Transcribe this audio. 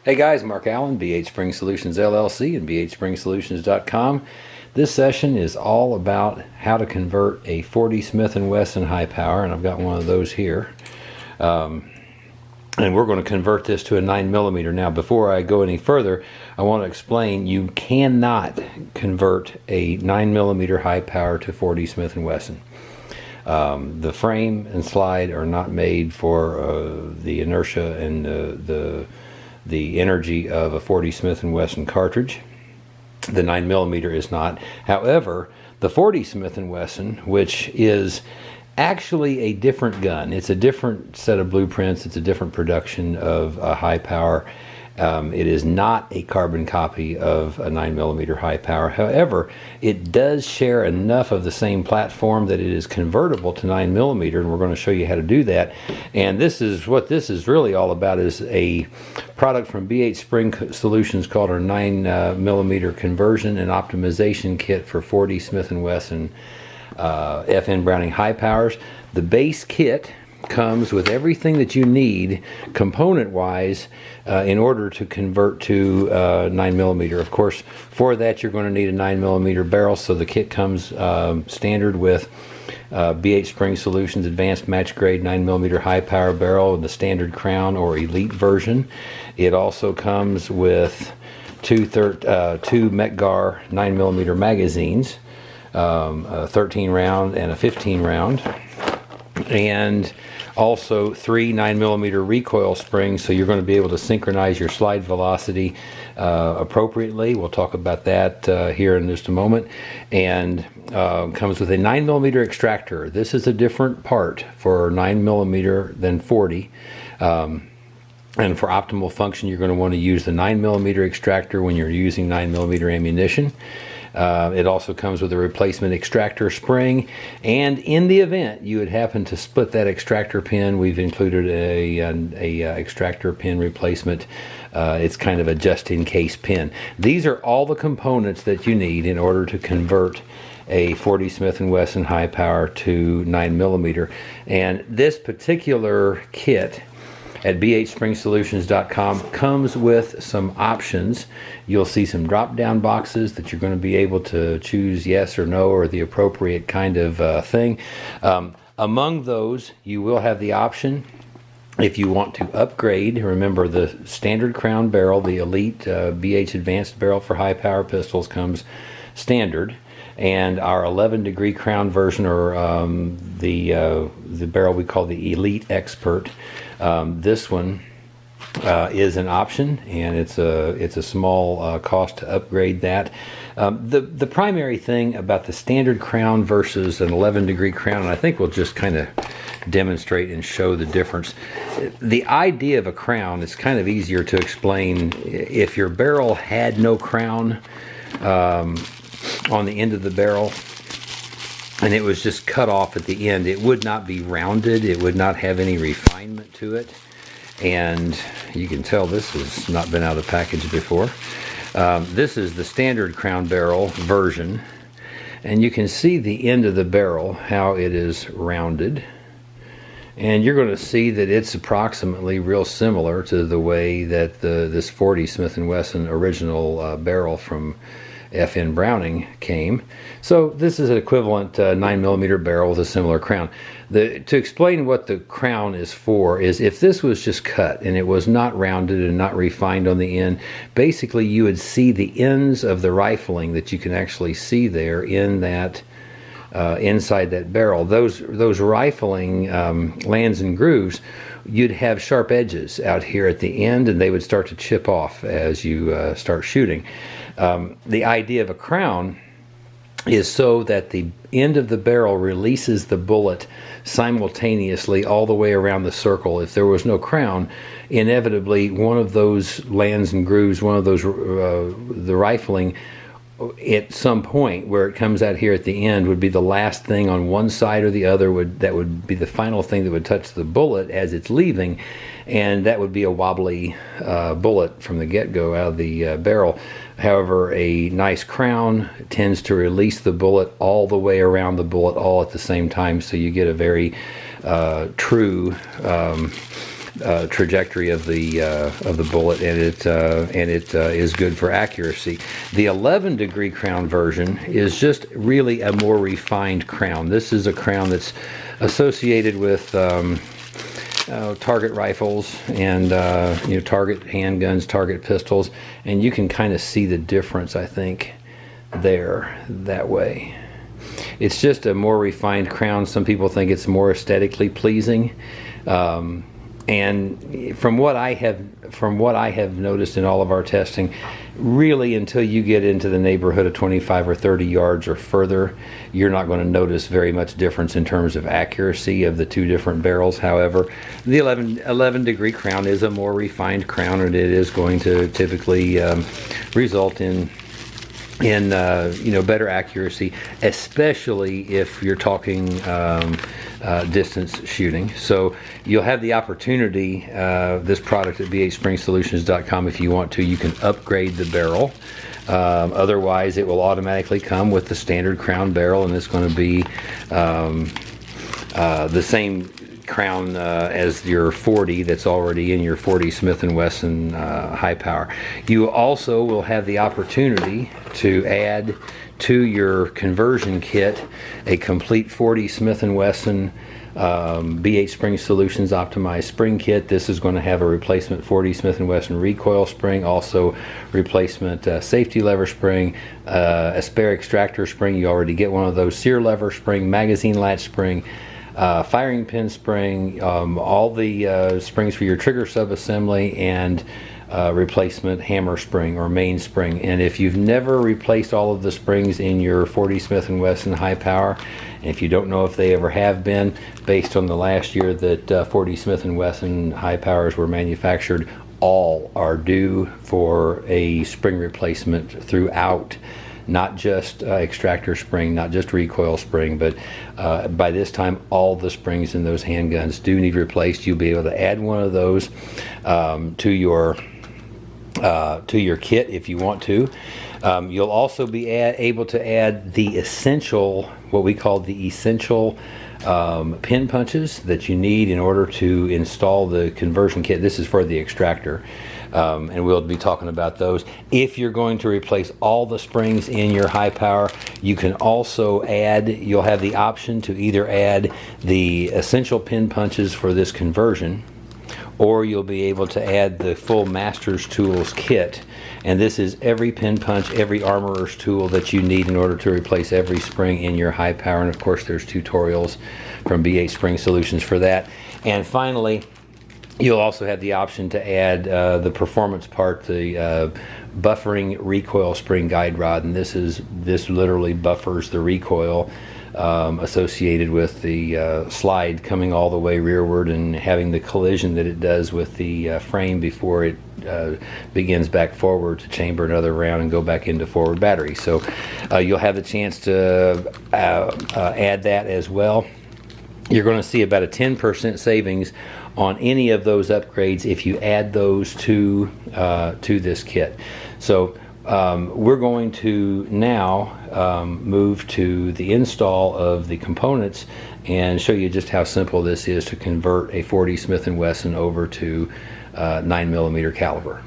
Hey guys, Mark Allen, BH Spring Solutions LLC and bhspringsolutions.com. This session is all about how to convert a 40 Smith & Wesson high power, and I've got one of those here. And we're going to convert this to a 9mm. Now, before I go any further, I want to explain you cannot convert a 9mm high power to 40 Smith & Wesson. The frame and slide are not made for the inertia and the energy of a 40 Smith & Wesson cartridge. The 9mm is not. However, the 40 Smith & Wesson, which is actually a different gun, it's a different set of blueprints, it's a different production of a high power. It is not a carbon copy of a 9mm high power. However, it does share enough of the same platform that it is convertible to 9mm, and we're going to show you how to do that. And this is what this is really all about, is a product from BH Spring Solutions called our 9mm conversion and optimization kit for 40 Smith & Wesson FN Browning high powers. The base kit comes with everything that you need component wise in order to convert to 9mm. Of course, for that you're going to need a 9mm barrel, so the kit comes standard with BH Spring Solutions Advanced Match Grade 9mm high power barrel in the standard crown or elite version. It also comes with two Metgar 9mm magazines, a 13 round and a 15 round. And also 3 9mm recoil springs, so you're going to be able to synchronize your slide velocity appropriately. We'll talk about that here in just a moment. And comes with a 9mm extractor. This is a different part for 9mm than 40. And for optimal function, you're going to want to use the 9mm extractor when you're using 9mm ammunition. It also comes with a replacement extractor spring, and in the event you would happen to split that extractor pin, we've included a extractor pin replacement. It's kind of a just-in-case pin. These are all the components that you need in order to convert a 40 Smith & Wesson high power to 9mm. And this particular kit at bhspringsolutions.com comes with some options. You'll see some drop-down boxes that you're going to be able to choose yes or no, or the appropriate kind of thing. Among those, you will have the option, if you want to upgrade, remember the standard crown barrel, the elite BH advanced barrel for high power pistols comes standard, and our 11-degree crown version, or the barrel we call the Elite Expert. This one is an option, and it's a small cost to upgrade that. The primary thing about the standard crown versus an 11-degree crown, and I think we'll just kind of demonstrate and show the difference. The idea of a crown is kind of easier to explain. If your barrel had no crown on the end of the barrel, and it was just cut off at the end, it would not be rounded, it would not have any refinement to it. And you can tell this has not been out of the package before. This is the standard crown barrel version, and you can see the end of the barrel, how it is rounded. And you're going to see that it's approximately real similar to the way that this 40 Smith & Wesson original barrel from FN Browning came. So this is an equivalent 9mm barrel with a similar crown. To explain what the crown is for is, if this was just cut and it was not rounded and not refined on the end, basically you would see the ends of the rifling that you can actually see there in that inside that barrel. Those rifling lands and grooves, you'd have sharp edges out here at the end, and they would start to chip off as you start shooting. The idea of a crown is so that the end of the barrel releases the bullet simultaneously all the way around the circle. If there was no crown, inevitably one of those lands and grooves, one of those the rifling at some point where it comes out here at the end would be the last thing on one side or the other, that would be the final thing that would touch the bullet as it's leaving, and that would be a wobbly bullet from the get-go out of the barrel. However, a nice crown tends to release the bullet all the way around the bullet all at the same time, so you get a very true trajectory of the bullet, and it is good for accuracy. The 11-degree crown version is just really a more refined crown. This is a crown that's associated with target rifles and target handguns, target pistols, and you can kind of see the difference, I think, there that way. It's just a more refined crown. Some people think it's more aesthetically pleasing. And from what I have noticed in all of our testing, really until you get into the neighborhood of 25 or 30 yards or further, you're not going to notice very much difference in terms of accuracy of the two different barrels. However, the 11-degree crown is a more refined crown, and it is going to typically result in better accuracy, especially if you're talking distance shooting. So you'll have the opportunity, this product at bhspringsolutions.com, if you want to, you can upgrade the barrel. Otherwise, it will automatically come with the standard crown barrel, and it's going to be the same crown as your 40 that's already in your 40 Smith & Wesson high power. You also will have the opportunity to add to your conversion kit a complete 40 Smith & Wesson BH Spring Solutions optimized spring kit. This is going to have a replacement 40 Smith & Wesson recoil spring, also replacement safety lever spring, a spare extractor spring. You already get one of those, sear lever spring, magazine latch spring, firing pin spring, all the springs for your trigger sub-assembly, and replacement hammer spring or main spring. And if you've never replaced all of the springs in your 40 Smith & Wesson high power, and if you don't know if they ever have been, based on the last year that 40 Smith & Wesson high powers were manufactured, all are due for a spring replacement throughout. Not just extractor spring, not just recoil spring, but by this time all the springs in those handguns do need replaced. You'll be able to add one of those to your kit if you want to. You'll also be able to add the essential, what we call the essential pin punches that you need in order to install the conversion kit. This is for the extractor. And we'll be talking about those. If you're going to replace all the springs in your high power, you can also add, you'll have the option to either add the essential pin punches for this conversion, or you'll be able to add the full Master's Tools kit. And this is every pin punch, every armorer's tool that you need in order to replace every spring in your high power. And of course, there's tutorials from BH Spring Solutions for that. And finally, you'll also have the option to add the performance part, the buffering recoil spring guide rod, and this literally buffers the recoil associated with the slide coming all the way rearward and having the collision that it does with the frame before it begins back forward to chamber another round and go back into forward battery. So you'll have the chance to add that as well. You're going to see about a 10% savings on any of those upgrades if you add those to this kit. So we're going to now move to the install of the components and show you just how simple this is to convert a 40 Smith & Wesson over to 9mm caliber.